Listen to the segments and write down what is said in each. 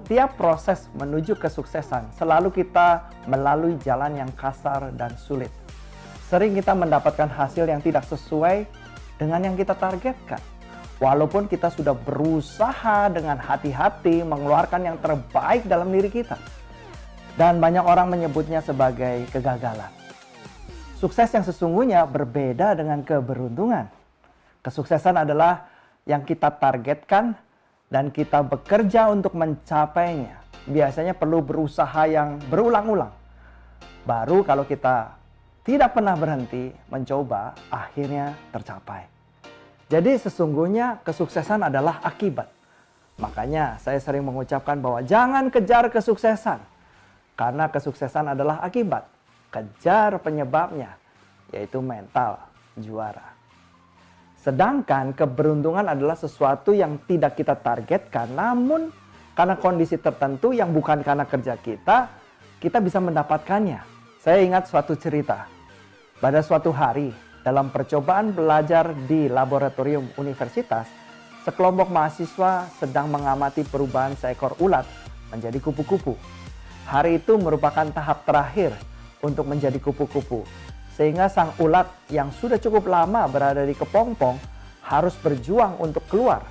Setiap proses menuju kesuksesan selalu kita melalui jalan yang kasar dan sulit. Sering kita mendapatkan hasil yang tidak sesuai dengan yang kita targetkan. Walaupun kita sudah berusaha dengan hati-hati mengeluarkan yang terbaik dalam diri kita. Dan banyak orang menyebutnya sebagai kegagalan. Sukses yang sesungguhnya berbeda dengan keberuntungan. Kesuksesan adalah yang kita targetkan dan kita bekerja untuk mencapainya. Biasanya perlu berusaha yang berulang-ulang. Baru kalau kita tidak pernah berhenti mencoba, akhirnya tercapai. Jadi sesungguhnya kesuksesan adalah akibat. Makanya saya sering mengucapkan bahwa jangan kejar kesuksesan. Karena kesuksesan adalah akibat. Kejar penyebabnya, yaitu mental juara. Sedangkan keberuntungan adalah sesuatu yang tidak kita targetkan, namun karena kondisi tertentu yang bukan karena kerja kita bisa mendapatkannya. Saya ingat suatu cerita. Pada suatu hari, dalam percobaan belajar di laboratorium universitas, sekelompok mahasiswa sedang mengamati perubahan seekor ulat menjadi kupu-kupu. Hari itu merupakan tahap terakhir untuk menjadi kupu-kupu. Sehingga sang ulat yang sudah cukup lama berada di kepompong harus berjuang untuk keluar.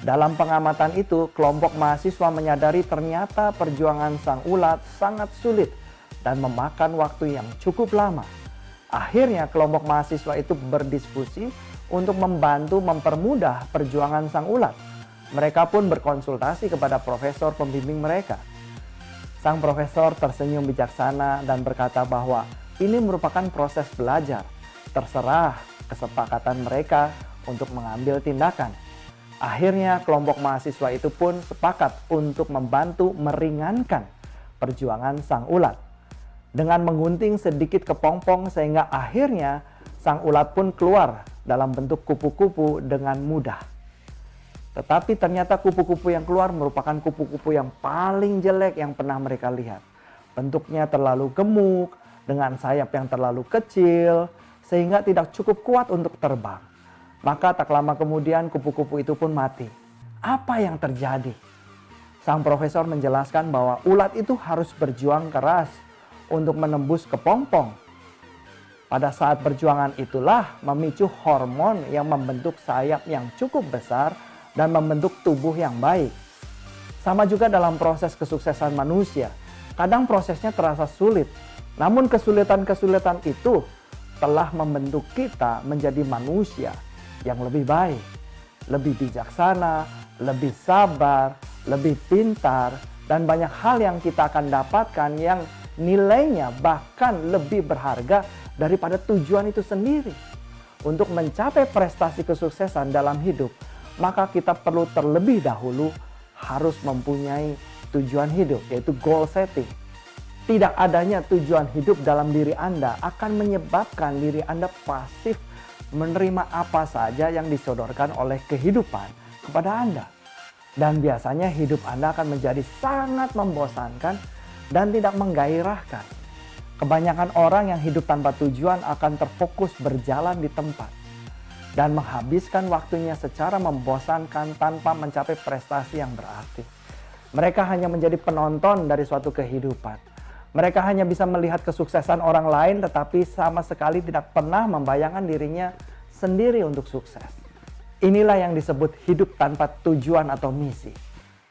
Dalam pengamatan itu, kelompok mahasiswa menyadari ternyata perjuangan sang ulat sangat sulit dan memakan waktu yang cukup lama. Akhirnya kelompok mahasiswa itu berdiskusi untuk membantu mempermudah perjuangan sang ulat. Mereka pun berkonsultasi kepada profesor pembimbing mereka. Sang profesor tersenyum bijaksana dan berkata bahwa ini merupakan proses belajar. Terserah kesepakatan mereka untuk mengambil tindakan. Akhirnya kelompok mahasiswa itu pun sepakat untuk membantu meringankan perjuangan sang ulat. Dengan menggunting sedikit kepompong sehingga akhirnya sang ulat pun keluar dalam bentuk kupu-kupu dengan mudah. Tetapi ternyata kupu-kupu yang keluar merupakan kupu-kupu yang paling jelek yang pernah mereka lihat. Bentuknya terlalu gemuk, dengan sayap yang terlalu kecil, sehingga tidak cukup kuat untuk terbang. Maka tak lama kemudian kupu-kupu itu pun mati. Apa yang terjadi? Sang profesor menjelaskan bahwa ulat itu harus berjuang keras untuk menembus kepompong. Pada saat perjuangan itulah memicu hormon yang membentuk sayap yang cukup besar dan membentuk tubuh yang baik. Sama juga dalam proses kesuksesan manusia. Kadang prosesnya terasa sulit. Namun kesulitan-kesulitan itu telah membentuk kita menjadi manusia yang lebih baik, lebih bijaksana, lebih sabar, lebih pintar, dan banyak hal yang kita akan dapatkan yang nilainya bahkan lebih berharga daripada tujuan itu sendiri. Untuk mencapai prestasi kesuksesan dalam hidup, maka kita perlu terlebih dahulu harus mempunyai tujuan hidup, yaitu goal setting. Tidak adanya tujuan hidup dalam diri Anda akan menyebabkan diri Anda pasif menerima apa saja yang disodorkan oleh kehidupan kepada Anda. Dan biasanya hidup Anda akan menjadi sangat membosankan dan tidak menggairahkan. Kebanyakan orang yang hidup tanpa tujuan akan terfokus berjalan di tempat dan menghabiskan waktunya secara membosankan tanpa mencapai prestasi yang berarti. Mereka hanya menjadi penonton dari suatu kehidupan. Mereka hanya bisa melihat kesuksesan orang lain tetapi sama sekali tidak pernah membayangkan dirinya sendiri untuk sukses. Inilah yang disebut hidup tanpa tujuan atau misi.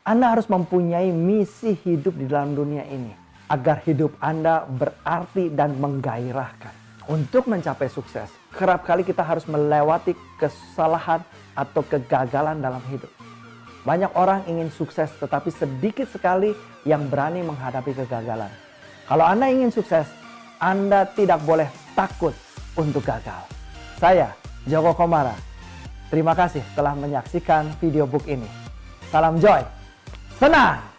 Anda harus mempunyai misi hidup di dalam dunia ini agar hidup Anda berarti dan menggairahkan. Untuk mencapai sukses, kerap kali kita harus melewati kesalahan atau kegagalan dalam hidup. Banyak orang ingin sukses tetapi sedikit sekali yang berani menghadapi kegagalan. Kalau Anda ingin sukses, Anda tidak boleh takut untuk gagal. Saya, Joko Komara. Terima kasih telah menyaksikan video book ini. Salam joy, senang!